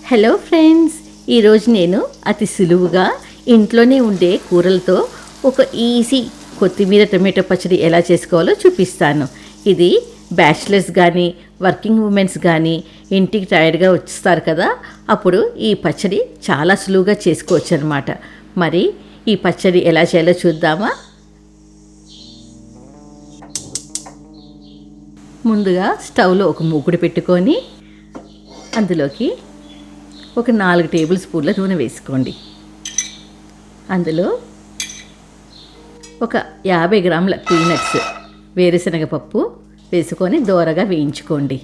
Hello friends, ఈరోజు నేను అతి సులువుగా ఇంట్లోనే ఉండే కూరలతో ఒక ఈజీ కొత్తిమీర టొమాటో పచ్చడి ఎలా చేసుకోవాలో చూపిస్తాను. ఇది బ్యాచిలర్స్ కానీ వర్కింగ్ ఉమెన్స్ కానీ ఇంటికి టైర్డ్గా వస్తారు కదా, అప్పుడు ఈ పచ్చడి చాలా సులువుగా చేసుకోవచ్చు అన్నమాట. మరి ఈ పచ్చడి ఎలా చేయాలో చూద్దామా? ముందుగా స్టవ్లో ఒక మూకుడు పెట్టుకొని అందులోకి ఒక 4 టేబుల్ స్పూన్ల నూనె వేసుకోండి. అందులో ఒక 50 గ్రాముల పీనట్స్ వేరుశనగ పప్పు వేసుకొని దోరగా వేయించుకోండి.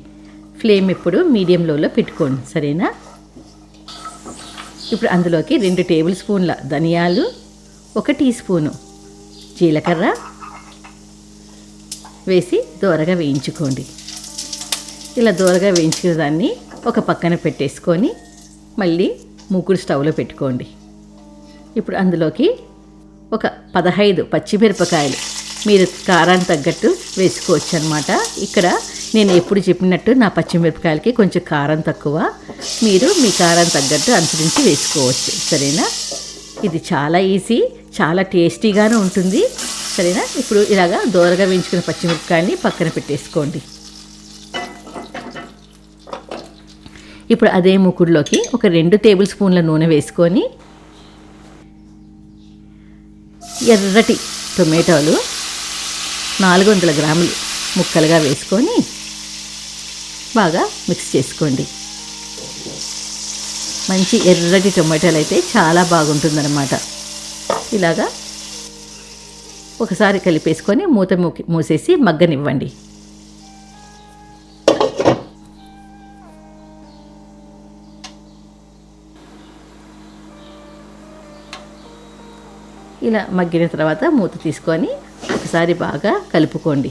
ఫ్లేమ్ ఎప్పుడు మీడియంలో పెట్టుకోండి, సరేనా? ఇప్పుడు అందులోకి 2 టేబుల్ స్పూన్ల ధనియాలు, 1 టీ స్పూను జీలకర్ర వేసి దోరగా వేయించుకోండి. ఇలా దోరగా వేయించుకున్న దాన్ని ఒక పక్కన పెట్టేసుకొని మళ్ళీ మూకుడు స్టవ్లో పెట్టుకోండి. ఇప్పుడు అందులోకి ఒక 15 పచ్చిమిరపకాయలు మీరు కారాన్ని తగ్గట్టు వేసుకోవచ్చు అన్నమాట. ఇక్కడ నేను ఎప్పుడు చెప్పినట్టు నా పచ్చిమిరపకాయలకి కొంచెం కారం తక్కువ, మీరు మీ కారం తగ్గట్టు అనుసరించి వేసుకోవచ్చు, సరేనా? ఇది చాలా ఈజీ, చాలా టేస్టీగానే ఉంటుంది, సరేనా? ఇప్పుడు ఇలాగా దోరగా వేయించుకున్న పచ్చిమిరపకాయని పక్కన పెట్టేసుకోండి. ఇప్పుడు అదే మూకుడులోకి ఒక 2 టేబుల్ స్పూన్ల నూనె వేసుకొని ఎర్రటి టొమాటోలు 400 గ్రాములు ముక్కలుగా వేసుకొని బాగా మిక్స్ చేసుకోండి. మంచి ఎర్రటి టొమాటోలు అయితే చాలా బాగుంటుందన్నమాట. ఇలాగా ఒకసారి కలిపేసుకొని మూసేసి మగ్గనివ్వండి. ఇలా మగ్గిన తర్వాత మూత తీసుకొని ఒకసారి బాగా కలుపుకోండి.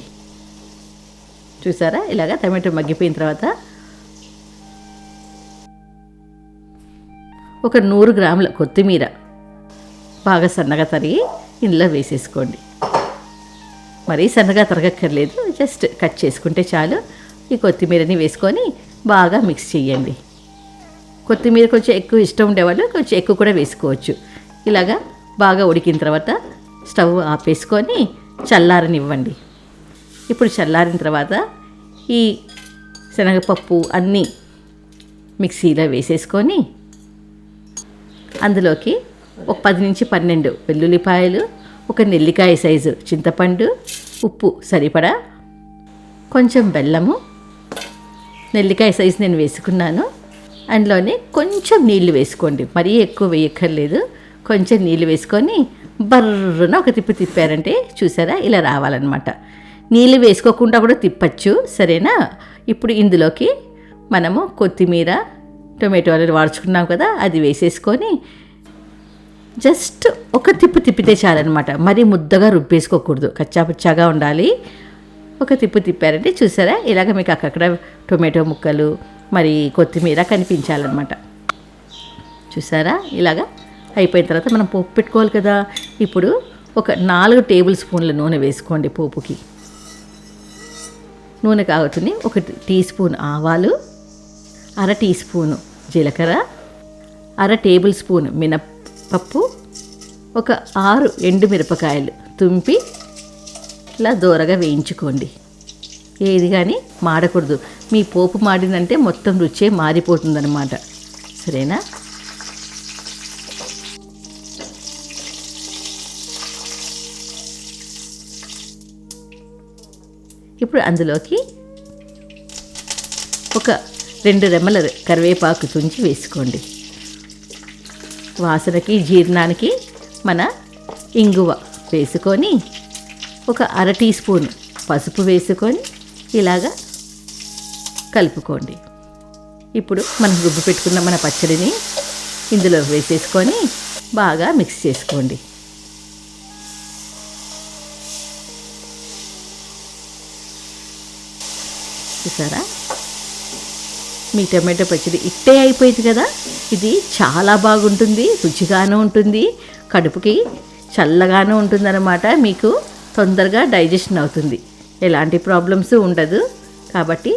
చూసారా, ఇలాగా టమాటో మగ్గిపోయిన తర్వాత ఒక 100 గ్రాముల కొత్తిమీర బాగా సన్నగా తరిగి ఇందులో వేసేసుకోండి. మరీ సన్నగా తరగక్కర్లేదు, జస్ట్ కట్ చేసుకుంటే చాలు. ఈ కొత్తిమీరని వేసుకొని బాగా మిక్స్ చేయండి. కొత్తిమీర కొంచెం ఎక్కువ ఇష్టం ఉండేవాళ్ళు కొంచెం ఎక్కువ కూడా వేసుకోవచ్చు. ఇలాగా బాగా ఉడికిన తర్వాత స్టవ్ ఆపేసుకొని చల్లారనివ్వండి. ఇప్పుడు చల్లారిన తర్వాత ఈ శనగపప్పు అన్నీ మిక్సీలో వేసేసుకొని అందులోకి ఒక 10 నుంచి 12 వెల్లుల్లిపాయలు, ఒక నెల్లికాయ సైజు చింతపండు, ఉప్పు సరిపడా, కొంచెం బెల్లము, నెల్లికాయ సైజు నేను వేసుకున్నాను. అందులోనే కొంచెం నీళ్లు వేసుకోండి, మరీ ఎక్కువ వేయక్కర్లేదు. కొంచెం నీళ్ళు వేసుకొని బర్రన ఒక తిప్పారంటే చూసారా, ఇలా రావాలన్నమాట. నీళ్ళు వేసుకోకుండా కూడా తిప్పచ్చు, సరేనా? ఇప్పుడు ఇందులోకి మనము కొత్తిమీర టొమాటోలు వాడుచుకున్నాం కదా, అది వేసేసుకొని జస్ట్ ఒక తిప్పితే చాలన్నమాట. మరీ ముద్దగా రుబ్బేసుకోకూడదు, కచ్చాపచ్చాగా ఉండాలి. ఒక తిప్పారంటే చూసారా, ఇలాగ మీకు అక్కడక్కడ టొమాటో ముక్కలు మరి కొత్తిమీర కనిపించాలన్నమాట. చూసారా, ఇలాగా అయిపోయిన తర్వాత మనం పోపు పెట్టుకోవాలి కదా. ఇప్పుడు ఒక 4 టేబుల్ స్పూన్ల నూనె వేసుకోండి పోపుకి. నూనె కాగుతుంది. 1 టీ స్పూన్ ఆవాలు, 1/2 టీ స్పూను జీలకర్ర, 1/2 టేబుల్ స్పూన్ మినప్పప్పు, ఒక 6 ఎండుమిరపకాయలు తుంపి ఇలా దోరగా వేయించుకోండి. ఏది కానీ మాడకూడదు. మీ పోపు మాడిందంటే మొత్తం రుచే మారిపోతుందన్నమాట, సరేనా? ఇప్పుడు అందులోకి ఒక 2 రెమ్మల కరివేపాకు తుంచి వేసుకోండి. వాసనకి జీర్ణానికి మన ఇంగువ వేసుకొని ఒక 1/2 టీ స్పూన్ పసుపు వేసుకొని ఇలాగా కలుపుకోండి. ఇప్పుడు మనం రుబ్బు పెట్టుకున్న మన పచ్చడిని ఇందులో వేసేసుకొని బాగా మిక్స్ చేసుకోండి. చూసారా, మీ టమాటో పచ్చడి ఇట్టే అయిపోయింది కదా. ఇది చాలా బాగుంటుంది, రుచిగాను ఉంటుంది, కడుపుకి చల్లగాను ఉంటుందన్నమాట. మీకు తొందరగా డైజెషన్ అవుతుంది, ఎలాంటి ప్రాబ్లమ్స్ ఉండదు. కాబట్టి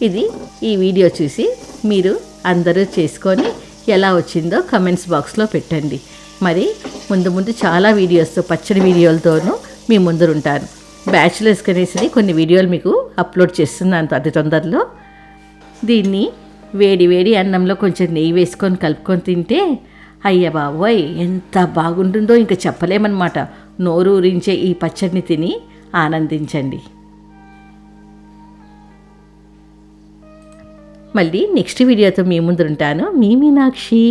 ఇది ఈ వీడియో చూసి మీరు అందరూ చేసుకొని ఎలా వచ్చిందో కమెంట్స్ బాక్స్లో పెట్టండి. మరి ముందు చాలా వీడియోస్తో పచ్చడి వీడియోలతోనూ మీ ముందుంటాను. బ్యాచిలర్స్ కనేసి కొన్ని వీడియోలు మీకు అప్లోడ్ చేస్తున్నాను అతి తొందరలో. దీన్ని వేడి అన్నంలో కొంచెం నెయ్యి వేసుకొని కలుపుకొని తింటే అయ్య బాబోయ్ ఎంత బాగుంటుందో ఇంకా చెప్పలేమన్నమాట. నోరు ఊరించే ఈ పచ్చడిని తిని ఆనందించండి. మళ్ళీ నెక్స్ట్ వీడియోతో మీ ముందుంటాను. మీ మీనాక్షి.